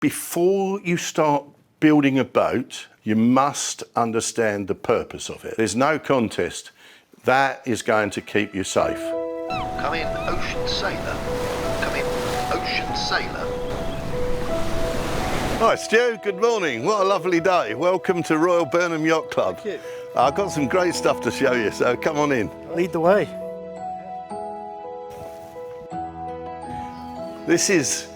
Before you start building a boat, you must understand the purpose of it. There's no contest. That is going to keep you safe. Come in, Ocean Sailor. Come in, Ocean Sailor. Hi Stu, good morning. What a lovely day. Welcome to Royal Burnham Yacht Club. Thank you. I've got some great stuff to show you, so come on in. Lead the way. This is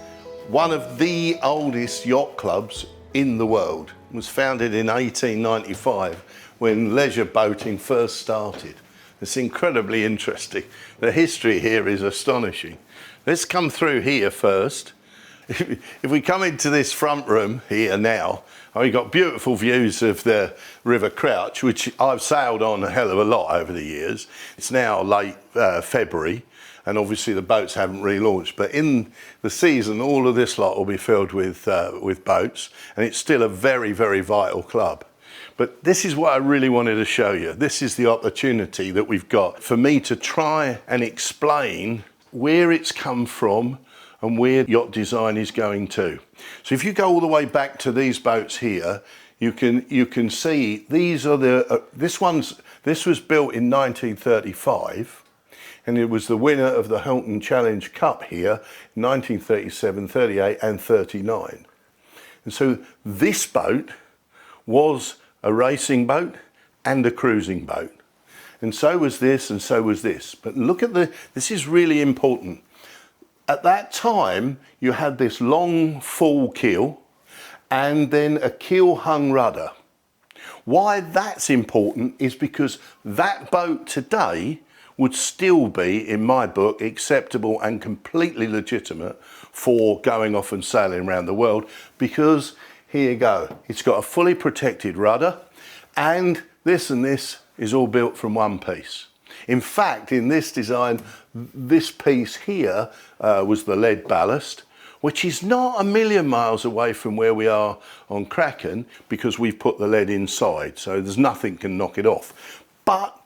one of the oldest yacht clubs in the world. It was founded in 1895 when leisure boating first started. It's incredibly interesting. The history here is astonishing. Let's come through here first. If we come into this front room here now, we've got beautiful views of the River Crouch, which I've sailed on a hell of a lot over the years. It's now late February, and obviously the boats haven't relaunched. But in the season, all of this lot will be filled with boats, and it's still a very, very vital club. But this is what I really wanted to show you. This is the opportunity that we've got for me to try and explain where it's come from and where yacht design is going to. So if you go all the way back to these boats here, you can see these are the this was built in 1935, and it was the winner of the Hilton Challenge Cup here in 1937, 38 and 39. And so this boat was a racing boat and a cruising boat. And so was this, and so was this. But look at this is really important. At that time, you had this long full keel and then a keel-hung rudder. Why that's important is because that boat today would still be, in my book, acceptable and completely legitimate for going off and sailing around the world, because here you go. It's got a fully protected rudder, and this is all built from one piece. In fact, in this design, this piece here was the lead ballast, which is not a million miles away from where we are on Kraken, because we've put the lead inside, so there's nothing can knock it off. But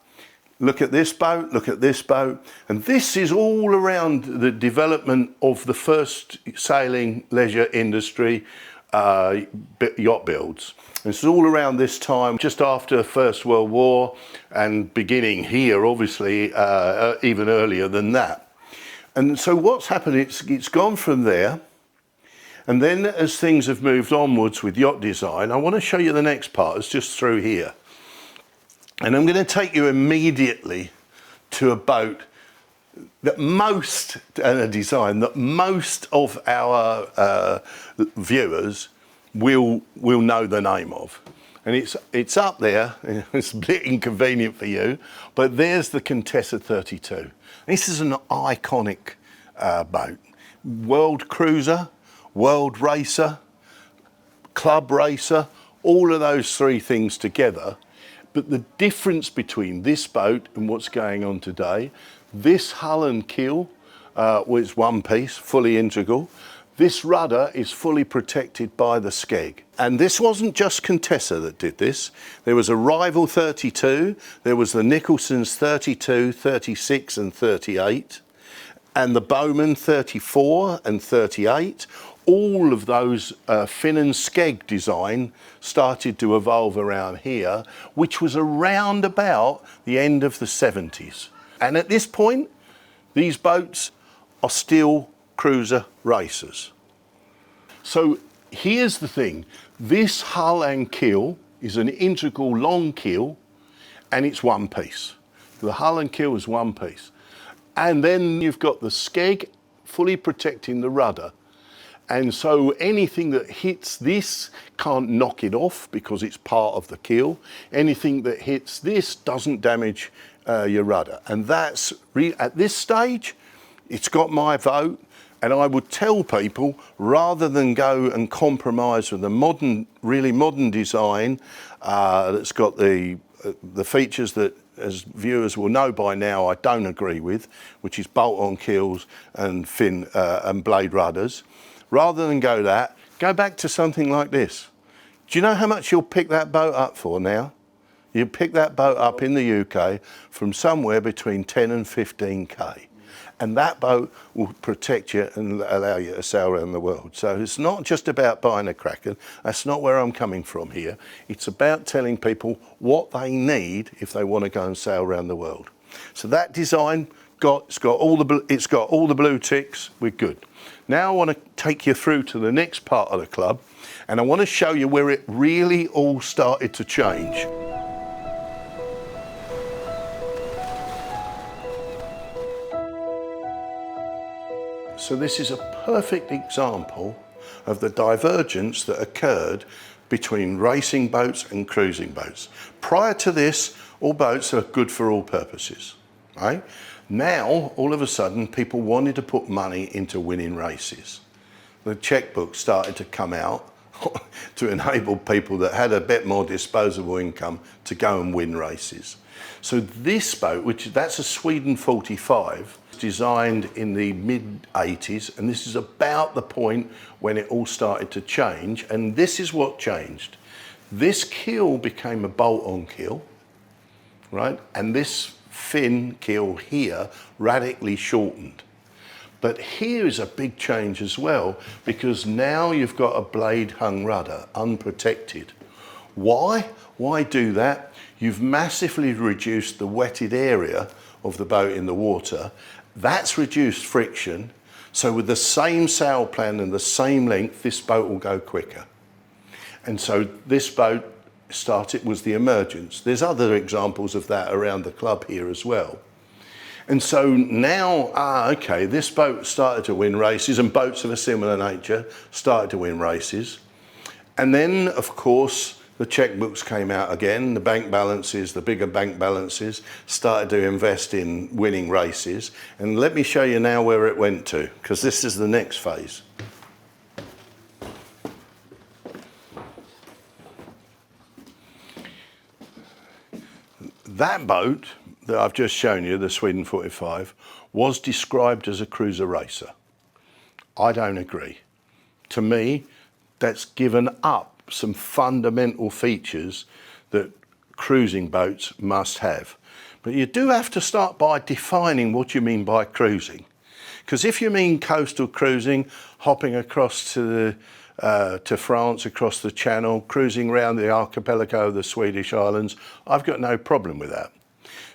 look at this boat, look at this boat, and this is all around the development of the first sailing leisure industry yacht builds. And it's all around this time, just after the First World War, and beginning here, obviously, even earlier than that. And so what's happened, it's gone from there, and then as things have moved onwards with yacht design, I want to show you the next part. It's just through here. And I'm going to take you immediately to a boat that a design that most of our viewers will know the name of. And it's up there. It's a bit inconvenient for you, but there's the Contessa 32. This is an iconic boat. World cruiser, world racer, club racer, all of those three things together. But the difference between this boat and what's going on today, this hull and keel was one piece, fully integral. This rudder is fully protected by the skeg. And this wasn't just Contessa that did this. There was a rival 32, there was the Nicholson's 32, 36 and 38, and the Bowman 34 and 38. All of those fin and skeg design started to evolve around here, which was around about the end of the 70s. And at this point, these boats are still cruiser racers. So here's the thing. This hull and keel is an integral long keel, and it's one piece. The hull and keel is one piece. And then you've got the skeg fully protecting the rudder. And so anything that hits this can't knock it off because it's part of the keel. Anything that hits this doesn't damage your rudder. And that's, at this stage, it's got my vote. And I would tell people, rather than go and compromise with a really modern design that's got the features that, as viewers will know by now, I don't agree with, which is bolt-on keels and fin and blade rudders. Rather than go back to something like this. Do you know how much you'll pick that boat up for now? You pick that boat up in the UK from somewhere between 10 and 15k. and that boat will protect you and allow you to sail around the world. So it's not just about buying a Kraken. That's not where I'm coming from here. It's about telling people what they need if they want to go and sail around the world. So that design, it's got all the blue ticks. We're good. Now I want to take you through to the next part of the club, and I want to show you where it really all started to change. So this is a perfect example of the divergence that occurred between racing boats and cruising boats. Prior to this, all boats are good for all purposes, right? Now, all of a sudden, people wanted to put money into winning races. The checkbook started to come out to enable people that had a bit more disposable income to go and win races. So this boat, that's a Sweden 45, designed in the mid-80s, and this is about the point when it all started to change, and this is what changed. This keel became a bolt-on keel, right? And this fin keel here radically shortened. But here is a big change as well, because now you've got a blade-hung rudder, unprotected. Why? Why do that? You've massively reduced the wetted area of the boat in the water. That's reduced friction. So with the same sail plan and the same length, this boat will go quicker. And so this boat was the emergence. There's other examples of that around the club here as well. And so now, okay, this boat started to win races, and boats of a similar nature started to win races. And then, of course, the checkbooks came out again, the bank balances, the bigger bank balances, started to invest in winning races. And let me show you now where it went to, because this is the next phase. That boat that I've just shown you, the Sweden 45, was described as a cruiser racer. I don't agree. To me, that's given up some fundamental features that cruising boats must have. But you do have to start by defining what you mean by cruising. Because if you mean coastal cruising, hopping across to France, across the Channel, cruising around the archipelago of the Swedish islands, I've got no problem with that.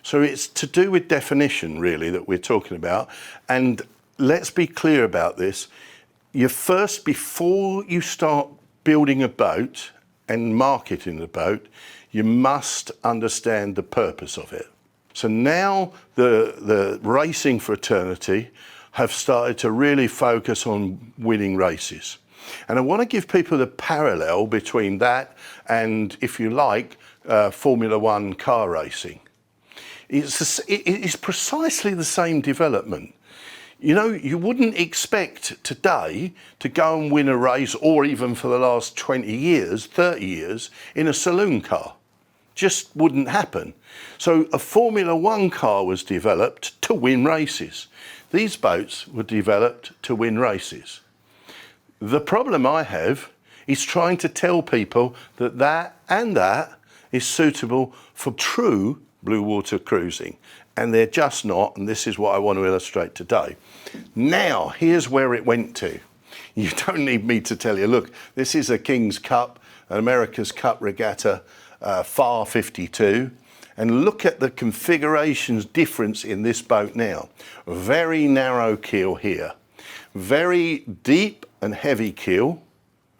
So it's to do with definition, really, that we're talking about. And let's be clear about this. Before you start building a boat and marketing the boat, you must understand the purpose of it. So now the racing fraternity have started to really focus on winning races. And I want to give people the parallel between that and, if you like, Formula One car racing. It's precisely the same development. You know, you wouldn't expect today to go and win a race, or even for the last 20 years, 30 years, in a saloon car. Just wouldn't happen. So a Formula One car was developed to win races. These boats were developed to win races. The problem I have is trying to tell people that that is suitable for true blue water cruising. And they're just not, and this is what I want to illustrate today. Now, here's where it went to. You don't need me to tell you, look, this is a King's Cup, an America's Cup regatta, FAR 52, and look at the configurations difference in this boat now. Very narrow keel here, very deep and heavy keel,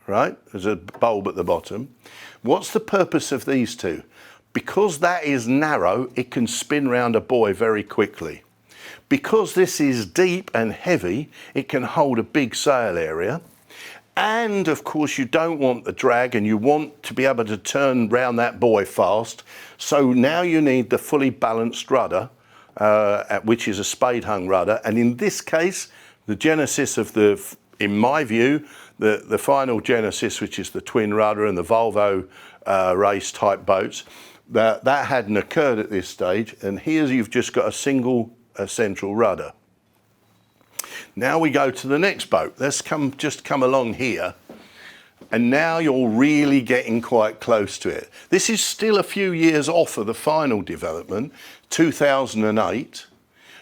right? There's a bulb at the bottom. What's the purpose of these two? Because that is narrow, it can spin round a buoy very quickly. Because this is deep and heavy, it can hold a big sail area. And of course, you don't want the drag, and you want to be able to turn round that buoy fast. So now you need the fully balanced rudder, which is a spade-hung rudder. And in this case, the genesis of in my view, the final genesis, which is the twin rudder and the Volvo race type boats, that hadn't occurred at this stage, and here you've just got a single central rudder. Now we go to the next boat. Let's just come along here, and now you're really getting quite close to it. This is still a few years off of the final development, 2008,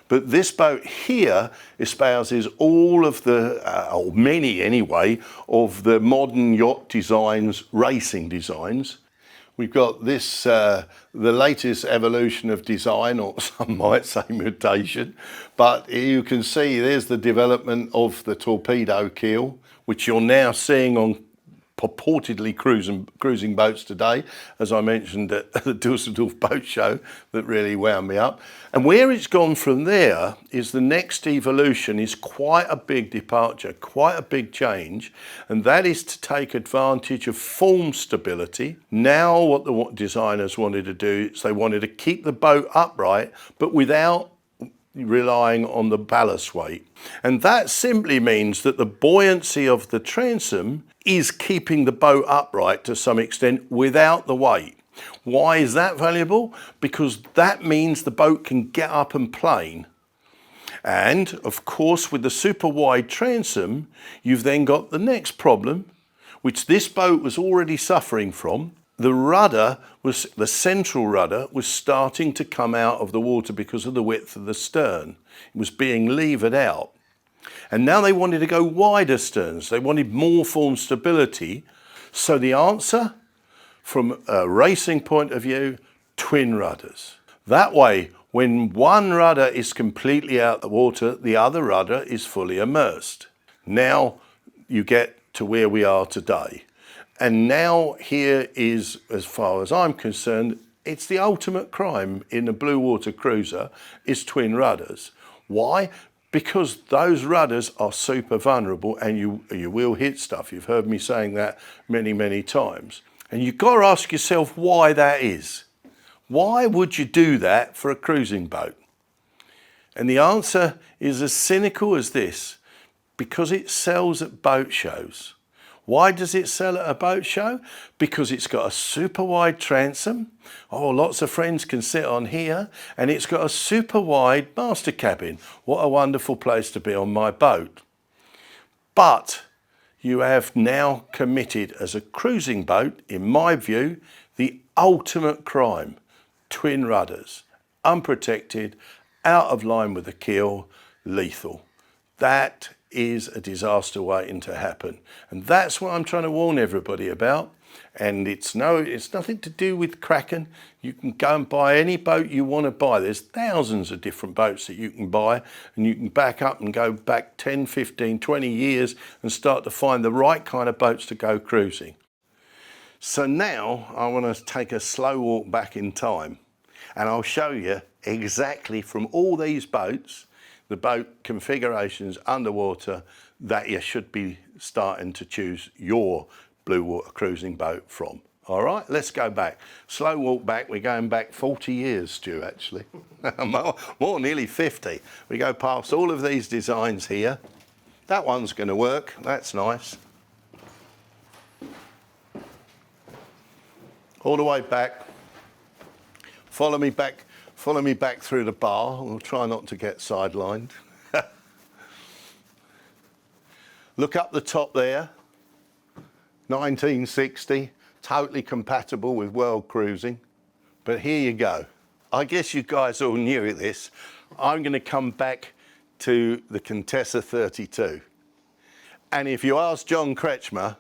But this boat here espouses all of the, or many anyway, of the modern yacht designs, racing designs. We've got this, the latest evolution of design, or some might say mutation, but you can see there's the development of the torpedo keel, which you're now seeing on purportedly cruising boats today, as I mentioned at the Dusseldorf boat show, that really wound me up. And where it's gone from there is the next evolution is quite a big departure, quite a big change, and that is to take advantage of form stability. Now what the designers wanted to do is they wanted to keep the boat upright, but without relying on the ballast weight. And that simply means that the buoyancy of the transom is keeping the boat upright to some extent without the weight. Why is that valuable? Because that means the boat can get up and plane. And of course, with the super wide transom, you've then got the next problem, which this boat was already suffering from. The rudder was, the central rudder was starting to come out of the water because of the width of the stern. It was being levered out. And now they wanted to go wider sterns. They wanted more form stability. So the answer, from a racing point of view, twin rudders. That way, when one rudder is completely out of the water, the other rudder is fully immersed. Now you get to where we are today. And now here is, as far as I'm concerned, it's the ultimate crime in a blue water cruiser is twin rudders. Why? Because those rudders are super vulnerable and you will hit stuff. You've heard me saying that many, many times. And you've got to ask yourself why that is. Why would you do that for a cruising boat? And the answer is as cynical as this: because it sells at boat shows. Why does it sell at a boat show? Because it's got a super wide transom. Oh, lots of friends can sit on here. And it's got a super wide master cabin. What a wonderful place to be on my boat. But you have now committed as a cruising boat, in my view, the ultimate crime. Twin rudders, unprotected, out of line with the keel, lethal. That is a disaster waiting to happen. And that's what I'm trying to warn everybody about. And it's nothing to do with Kraken. You can go and buy any boat you want to buy. There's thousands of different boats that you can buy, and you can back up and go back 10, 15, 20 years and start to find the right kind of boats to go cruising. So now I want to take a slow walk back in time, and I'll show you exactly from all these boats, the boat configurations underwater, that you should be starting to choose your blue water cruising boat from. All right, let's go back. Slow walk back. We're going back 40 years, Stu, actually. more, nearly 50. We go past all of these designs here. That one's going to work. That's nice. All the way back. Follow me back through the bar. We'll try not to get sidelined. Look up the top there. 1960, totally compatible with world cruising. But here you go. I guess you guys all knew this. I'm going to come back to the Contessa 32. And if you ask John Kretschmer,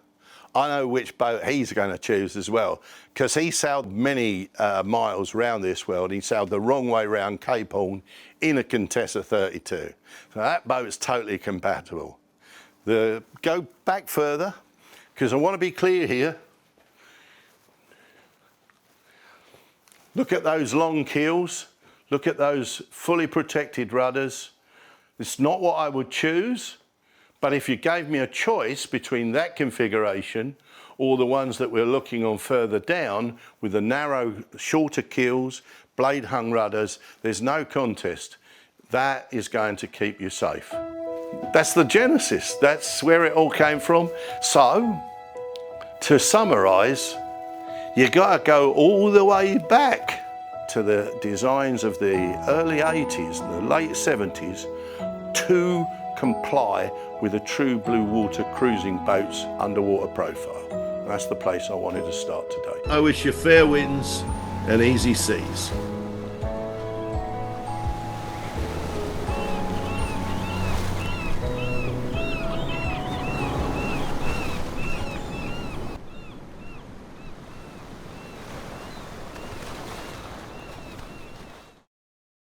I know which boat he's going to choose as well, because he sailed many miles around this world. He sailed the wrong way around Cape Horn in a Contessa 32. So that boat's totally compatible. Go back further, because I want to be clear here. Look at those long keels. Look at those fully protected rudders. It's not what I would choose. But if you gave me a choice between that configuration or the ones that we're looking on further down with the narrow, shorter keels, blade-hung rudders, there's no contest. That is going to keep you safe. That's the genesis. That's where it all came from. So, to summarise, you got to go all the way back to the designs of the early 80s and the late 70s to comply with a true blue water cruising boat's underwater profile. That's the place I wanted to start today. I wish you fair winds and easy seas.